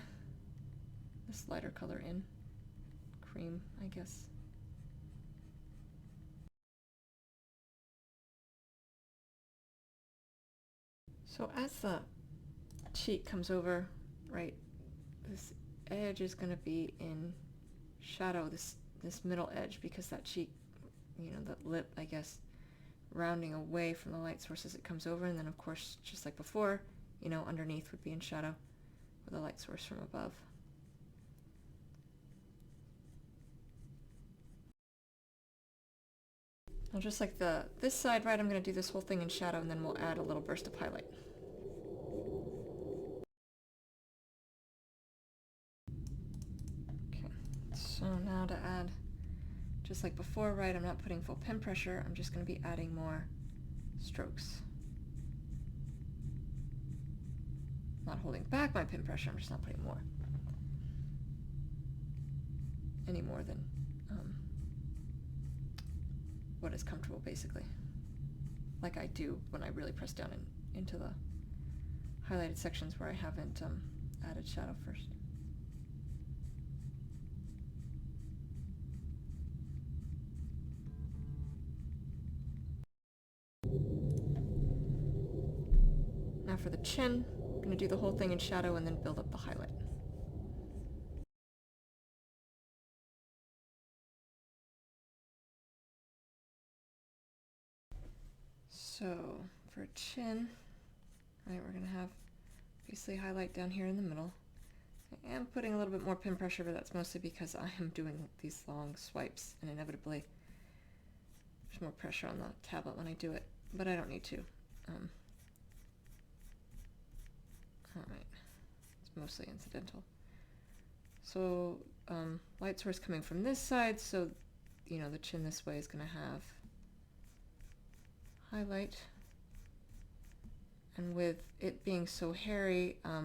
this lighter color in, cream, I guess. So as the cheek comes over, right, this edge is going to be in shadow, this middle edge, because that cheek, you know, that lip, I guess, rounding away from the light source as it comes over, and then of course, just like before, you know, underneath would be in shadow with the light source from above. Now just like this side, right, I'm going to do this whole thing in shadow, and then we'll add a little burst of highlight. Okay, so now to add, just like before, right, I'm not putting full pen pressure, I'm just going to be adding more strokes. Not holding back my pen pressure, I'm just not putting more. Any more than what is comfortable, basically. Like I do when I really press down into the highlighted sections where I haven't added shadow first. Now for the chin, I'm going to do the whole thing in shadow and then build up the highlight. So for chin, right, we're gonna have basically highlight down here in the middle. I am putting a little bit more pen pressure, but that's mostly because I am doing these long swipes, and inevitably there's more pressure on the tablet when I do it, but I don't need to. Alright, it's mostly incidental. So light source coming from this side, so you know the chin this way is going to have highlight. And with it being so hairy, I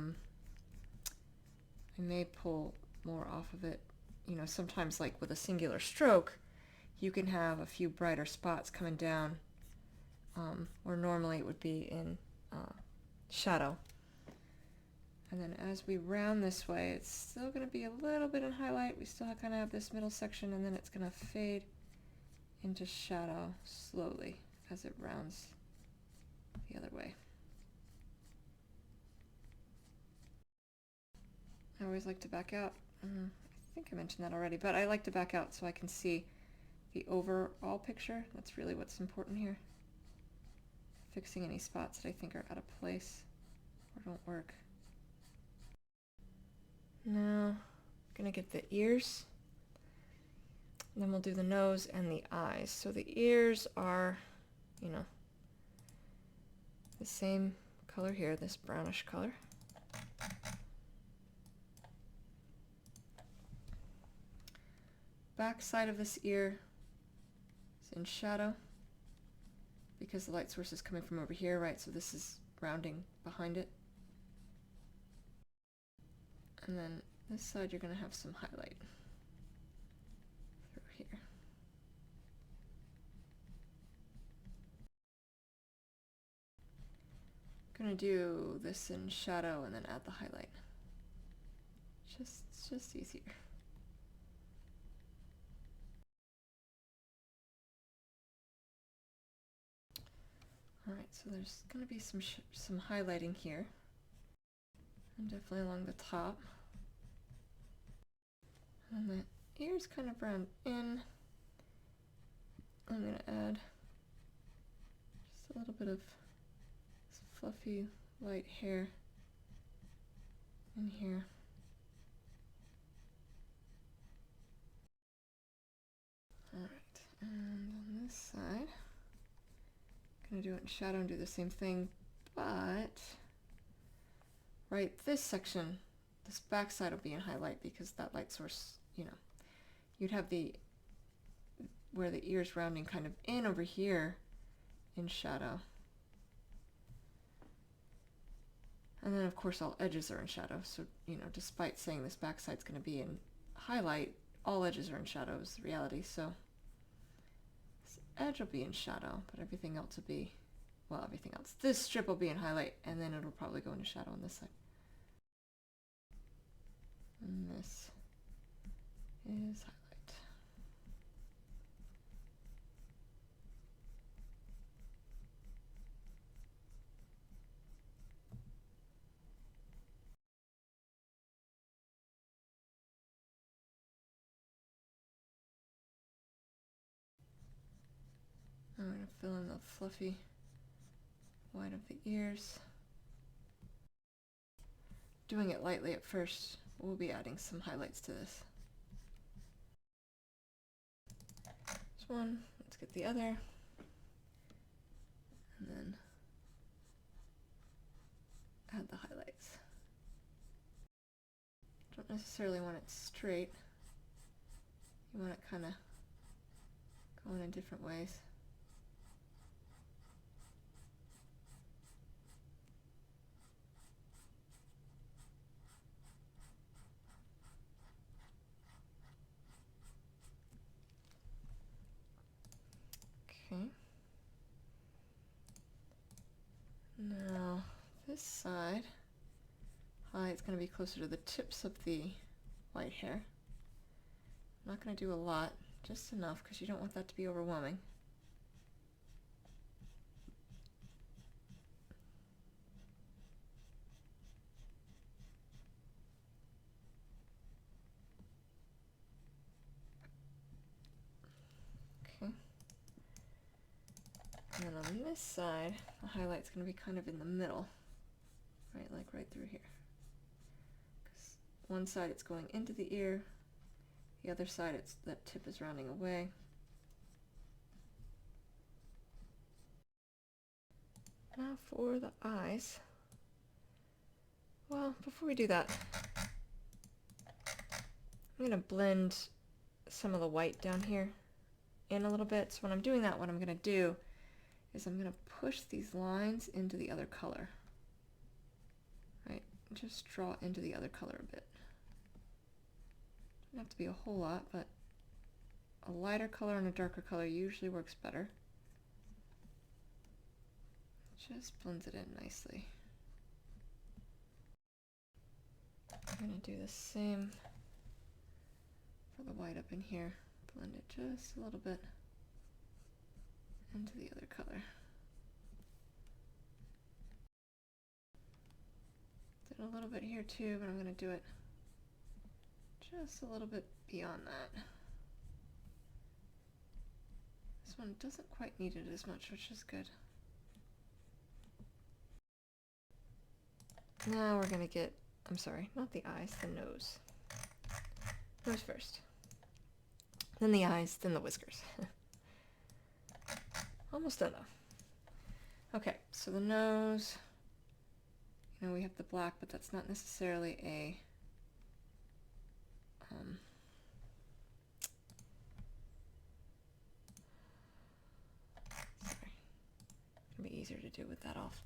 may pull more off of it. You know, sometimes like with a singular stroke, you can have a few brighter spots coming down, where normally it would be in shadow. And then as we round this way, it's still going to be a little bit in highlight. We still kind of have this middle section, and then it's going to fade into shadow slowly as it rounds the other way. I always like to back out. I think I mentioned that already, but I like to back out so I can see the overall picture. That's really what's important here. Fixing any spots that I think are out of place or don't work. Now, I'm gonna get the ears, and then we'll do the nose and the eyes. So the ears are, you know, the same color here, this brownish color. Back side of this ear is in shadow because the light source is coming from over here, right? So this is rounding behind it. And then this side you're going to have some highlight through here. I'm going to do this in shadow and then add the highlight. It's just easier. Alright, so there's going to be some highlighting here. And definitely along the top. And the ears kind of round in. I'm going to add just a little bit of fluffy light hair in here. Alright, and on this side, I'm going to do it in shadow and do the same thing, but right, this section, this back side will be in highlight because that light source, you know, you'd have where the ear's rounding kind of in over here in shadow. And then of course all edges are in shadow, so you know, despite saying this back side's going to be in highlight, all edges are in shadow is the reality. So this edge will be in shadow, but everything else will be, well, everything else. This strip will be in highlight, and then it'll probably go into shadow on this side. And this is highlight. I'm going to fill in the fluffy white of the ears. Doing it lightly at first, we'll be adding some highlights to this. This one, let's get the other. And then add the highlights. Don't necessarily want it straight. You want it kind of going in different ways. Okay. Now this side, highlight's going to be closer to the tips of the white hair. I'm not going to do a lot, just enough because you don't want that to be overwhelming. Okay. And then on this side, the highlight's going to be kind of in the middle, right, like right through here. Because one side it's going into the ear, the other side it's that tip is rounding away. Now for the eyes. Well, before we do that, I'm going to blend some of the white down here in a little bit. So when I'm doing that, what I'm going to do is I'm going to push these lines into the other color. Right? Just draw into the other color a bit. Doesn't have to be a whole lot, but a lighter color and a darker color usually works better. Just blends it in nicely. I'm going to do the same for the white up in here. Blend it just a little bit into the other color. Did a little bit here too, but I'm going to do it just a little bit beyond that. This one doesn't quite need it as much, which is good. Now we're going to get, I'm sorry, not the eyes, the nose. Nose first. Then the eyes, then the whiskers. Almost done though. Okay, so the nose, you know, we have the black, but that's not necessarily a sorry, it'll be easier to do with that off.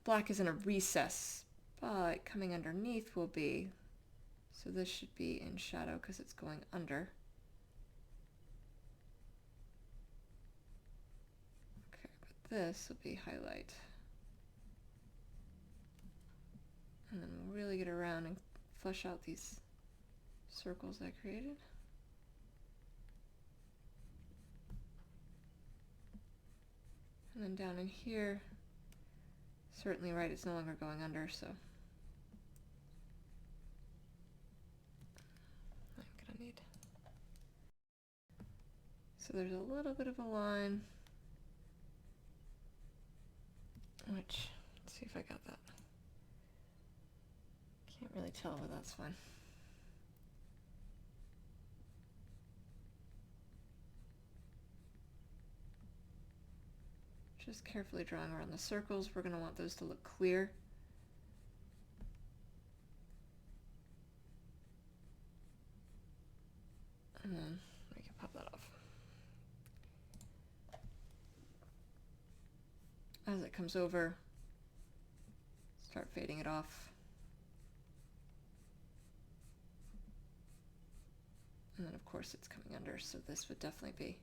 Black is in a recess, but coming underneath will be, so this should be in shadow because it's going under. Okay, but this will be highlight. And then we'll really get around and flesh out these circles I created. And then down in here, certainly right, it's no longer going under, so I'm gonna need. So there's a little bit of a line, which, let's see if I got that. Can't really tell, but that's fine. Just carefully drawing around the circles. We're going to want those to look clear. And then we can pop that off. As it comes over, start fading it off. And then of course it's coming under, so this would definitely be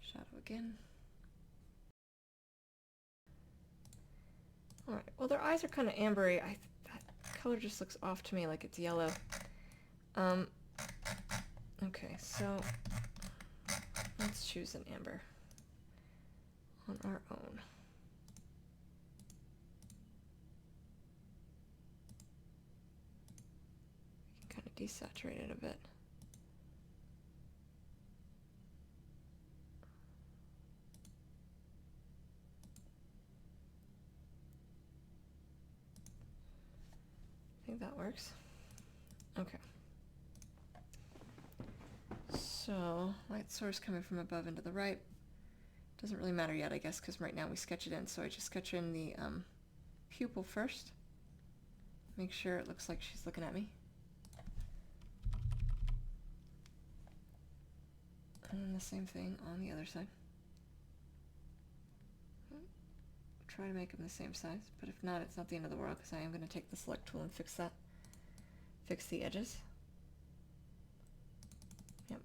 shadow again. Alright, well their eyes are kind of ambery. That color just looks off to me like it's yellow. Okay, so let's choose an amber on our own. We can kind of desaturate it a bit. I think that works. Okay. So, light source coming from above into the right. Doesn't really matter yet, I guess, because right now we sketch it in. So I just sketch in the pupil first. Make sure it looks like she's looking at me. And then the same thing on the other side. Try to make them the same size, but if not, it's not the end of the world because I am going to take the select tool and fix that. Fix the edges. Yep.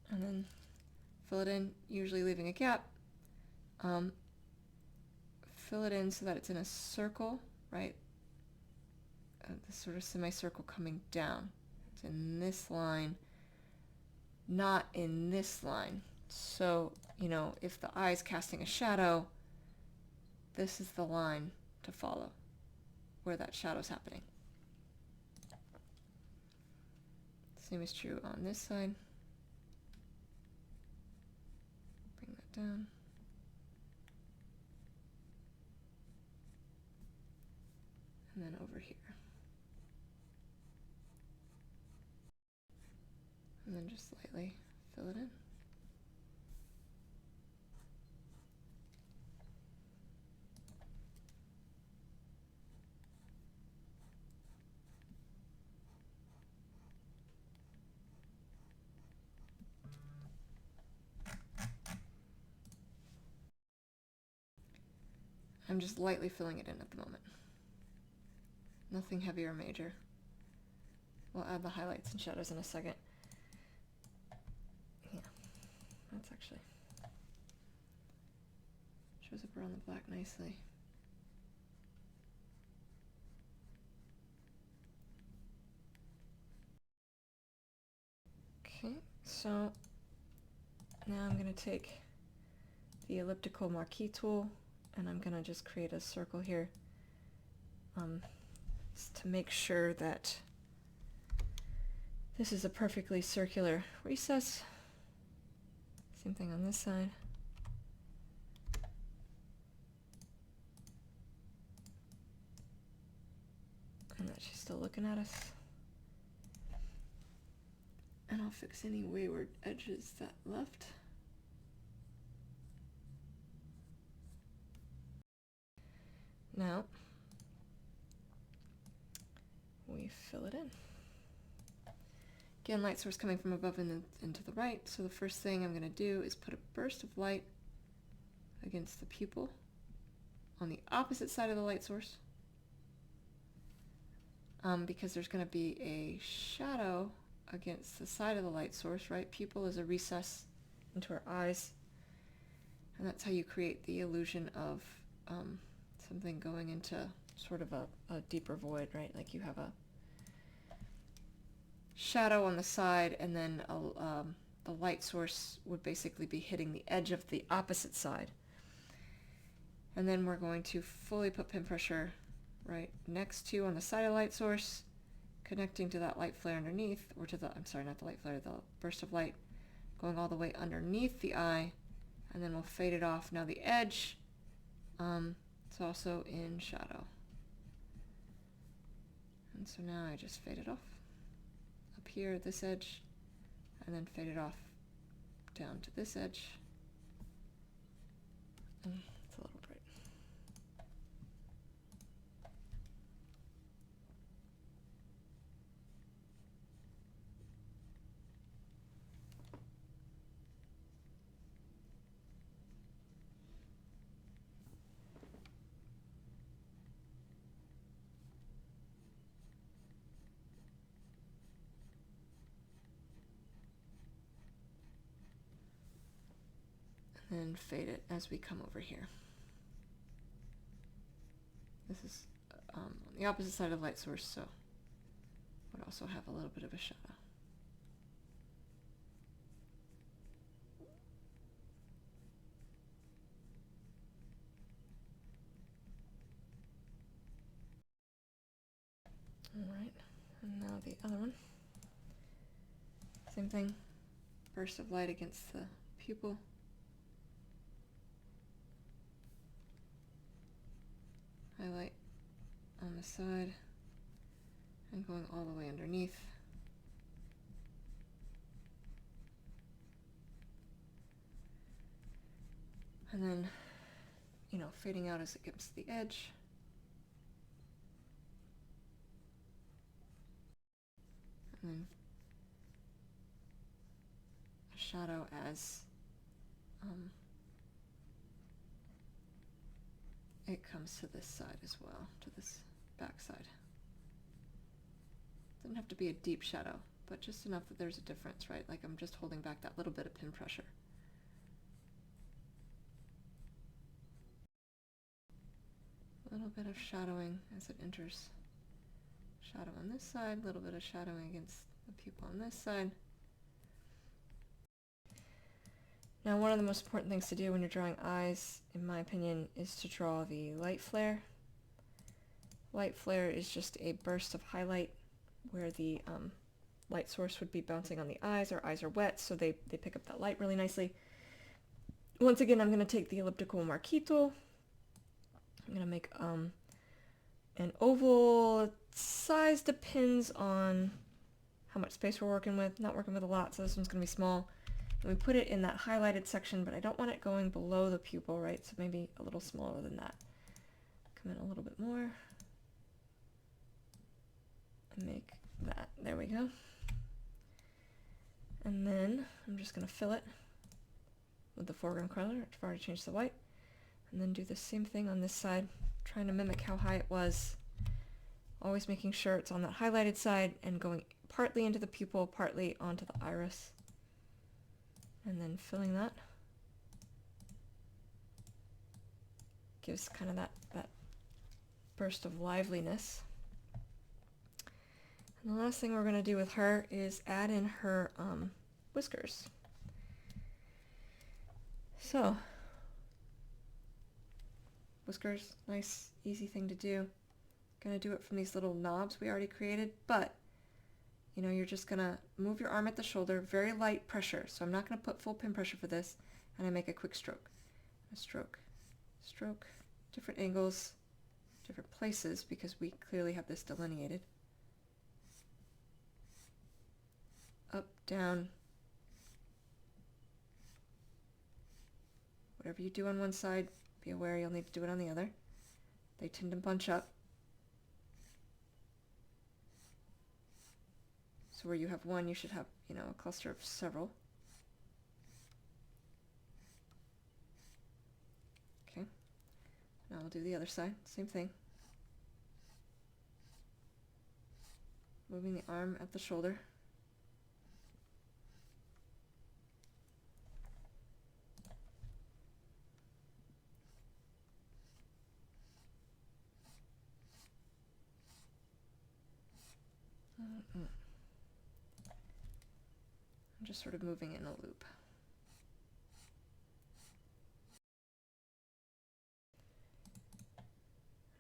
And then fill it in, usually leaving a gap. Fill it in so that it's in a circle, right? This sort of semicircle coming down. It's in this line, not in this line. So, you know, if the eye is casting a shadow, this is the line to follow where that shadow's happening. Same is true on this side. down. And then over here. And then just lightly fill it in. I'm just lightly filling it in at the moment. Nothing heavy or major. We'll add the highlights and shadows in a second. Yeah, that's actually shows up around the black nicely. Okay, so now I'm going to take the elliptical marquee tool and I'm going to just create a circle here to make sure that this is a perfectly circular recess. Same thing on this side. And that she's still looking at us. And I'll fix any wayward edges that left. Now, we fill it in. Again, light source coming from above and to the right, so the first thing I'm going to do is put a burst of light against the pupil on the opposite side of the light source, because there's going to be a shadow against the side of the light source, right? Pupil is a recess into our eyes, and that's how you create the illusion of something going into sort of a deeper void, right? Like you have a shadow on the side, and then the light source would basically be hitting the edge of the opposite side. And then we're going to fully put pin pressure right next to on the side of the light source, connecting to that light flare underneath, or to the, I'm sorry, not the light flare, the burst of light going all the way underneath the eye, and then we'll fade it off. Now the edge, it's also in shadow. And so now I just fade it off up here at this edge, and then fade it off down to this edge. It's a little bright. And fade it as we come over here. This is on the opposite side of the light source, so would also have a little bit of a shadow. Alright, and now the other one. Same thing, burst of light against the pupil. Highlight on the side and going all the way underneath. And then, fading out as it gets to the edge. And then a shadow as it comes to this side as well, to this back side. Doesn't have to be a deep shadow, but just enough that there's a difference, right? Like I'm just holding back that little bit of pin pressure. A little bit of shadowing as it enters. Shadow on this side, a little bit of shadowing against the pupil on this side. Now, one of the most important things to do when you're drawing eyes, in my opinion, is to draw the light flare. Light flare is just a burst of highlight where the light source would be bouncing on the eyes. Our eyes are wet, so they pick up that light really nicely. once again, I'm going to take the elliptical marquee. I'm going to make an oval. Size depends on how much space we're working with. Not working with a lot, so this one's going to be small. And we put it in that highlighted section, but I don't want it going below the pupil, right? So maybe a little smaller than that. Come in a little bit more. And make that. There we go. And then I'm just going to fill it with the foreground color. I've already changed the white. And then do the same thing on this side, trying to mimic how high it was. Always making sure it's on that highlighted side and going partly into the pupil, partly onto the iris. And then filling that. Gives kind of that burst of liveliness. And the last thing we're going to do with her is add in her whiskers. So, whiskers, nice, easy thing to do. Going to do it from these little knobs we already created, but you know, you're just going to move your arm at the shoulder, very light pressure. So I'm not going to put full pin pressure for this, and I make a quick stroke. A stroke, stroke, different angles, different places, because we clearly have this delineated. Up, down. Whatever you do on one side, be aware you'll need to do it on the other. They tend to bunch up. So where you have one, you should have, you know, a cluster of several. Okay. Now we'll do the other side. Same thing. Moving the arm at the shoulder. I'm just sort of moving in a loop.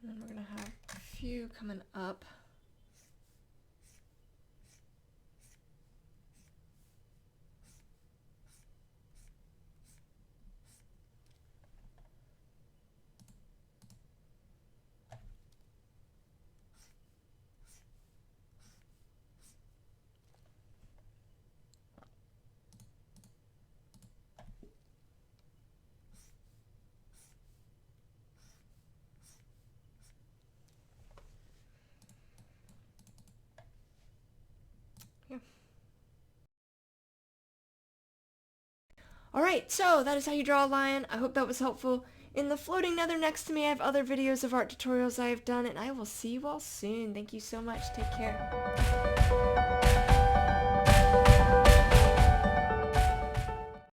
And then we're going to have a few coming up. Alright, so that is how you draw a lion. I hope that was helpful. In the floating nether next to me, I have other videos of art tutorials I have done, and I will see you all soon. Thank you so much. Take care.